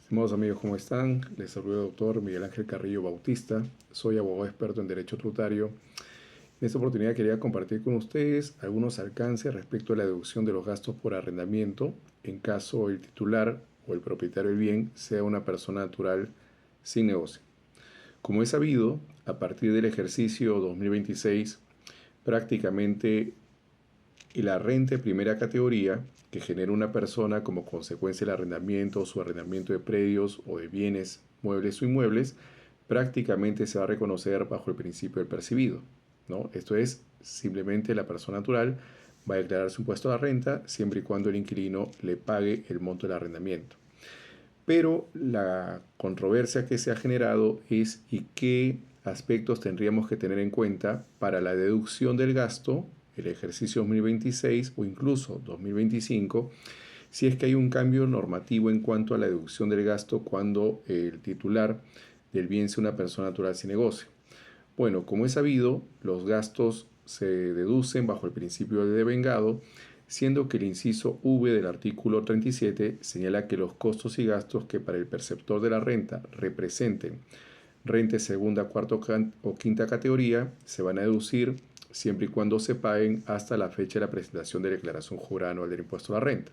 Estimados amigos, ¿cómo están? Les saluda el doctor Miguel Ángel Carrillo Bautista. Soy abogado experto en Derecho Tributario. En esta oportunidad quería compartir con ustedes algunos alcances respecto a la deducción de los gastos por arrendamiento en caso el titular o el propietario del bien sea una persona natural sin negocio. Como es sabido, a partir del ejercicio 2026, prácticamente la renta de primera categoría que genera una persona como consecuencia del arrendamiento o su arrendamiento de predios o de bienes, muebles o inmuebles, prácticamente se va a reconocer bajo el principio del percibido, ¿no? Esto es, simplemente la persona natural va a declarar su impuesto a la renta siempre y cuando el inquilino le pague el monto del arrendamiento. Pero la controversia que se ha generado es ¿y qué aspectos tendríamos que tener en cuenta para la deducción del gasto, el ejercicio 2026 o incluso 2025, si es que hay un cambio normativo en cuanto a la deducción del gasto cuando el titular del bien sea una persona natural sin negocio? Bueno, como es sabido, los gastos se deducen bajo el principio de devengado, siendo que el inciso V del artículo 37 señala que los costos y gastos que para el perceptor de la renta representen renta de segunda, cuarta o quinta categoría se van a deducir siempre y cuando se paguen hasta la fecha de la presentación de la declaración jurada anual del impuesto a la renta.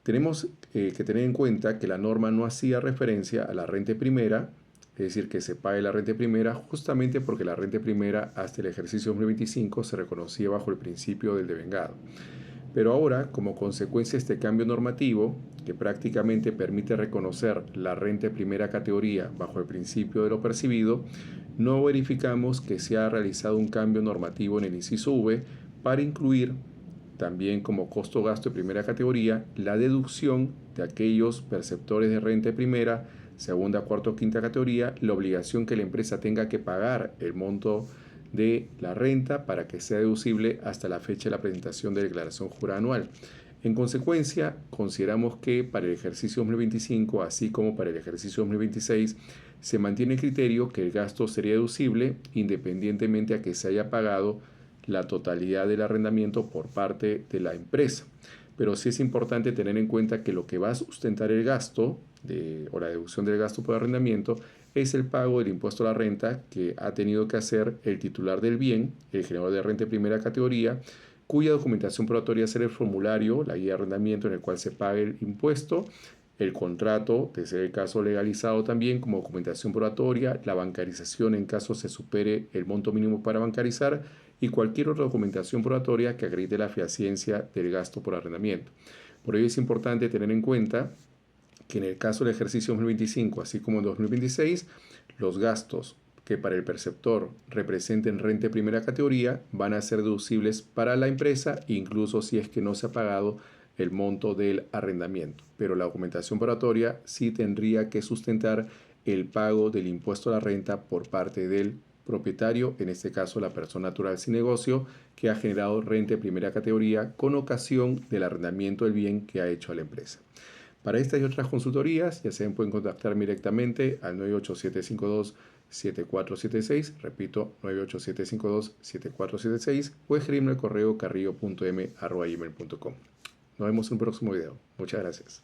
Tenemos que tener en cuenta que la norma no hacía referencia a la renta primera, es decir, que se pague la renta primera justamente porque la renta primera hasta el ejercicio 2025 se reconocía bajo el principio del devengado. Pero ahora, como consecuencia de este cambio normativo, que prácticamente permite reconocer la renta de primera categoría bajo el principio de lo percibido, no verificamos que se ha realizado un cambio normativo en el inciso V para incluir también como costo-gasto de primera categoría la deducción de aquellos perceptores de renta de primera, segunda, cuarta o quinta categoría, la obligación que la empresa tenga que pagar el monto de la renta para que sea deducible hasta la fecha de la presentación de declaración jurada anual. En consecuencia, consideramos que para el ejercicio 2025, así como para el ejercicio 2026, se mantiene el criterio que el gasto sería deducible independientemente a que se haya pagado la totalidad del arrendamiento por parte de la empresa. Pero sí es importante tener en cuenta que lo que va a sustentar el gasto o la deducción del gasto por arrendamiento es el pago del impuesto a la renta que ha tenido que hacer el titular del bien, el generador de renta de primera categoría, cuya documentación probatoria será el formulario, la guía de arrendamiento en el cual se paga el impuesto, el contrato, de ser el caso legalizado también como documentación probatoria, la bancarización en caso se supere el monto mínimo para bancarizar y cualquier otra documentación probatoria que acredite la fehaciencia del gasto por arrendamiento. Por ello es importante tener en cuenta que en el caso del ejercicio 2025, así como en 2026, los gastos que para el perceptor representen renta de primera categoría van a ser deducibles para la empresa, incluso si es que no se ha pagado el monto del arrendamiento. Pero la documentación probatoria sí tendría que sustentar el pago del impuesto a la renta por parte del propietario, en este caso la persona natural sin negocio, que ha generado renta de primera categoría con ocasión del arrendamiento del bien que ha hecho a la empresa. Para estas y otras consultorías, ya saben, pueden contactarme directamente al 98752-7476, repito, 98752-7476, o escribirme al correo carrillo.m@gmail.com. Nos vemos en un próximo video. Muchas gracias.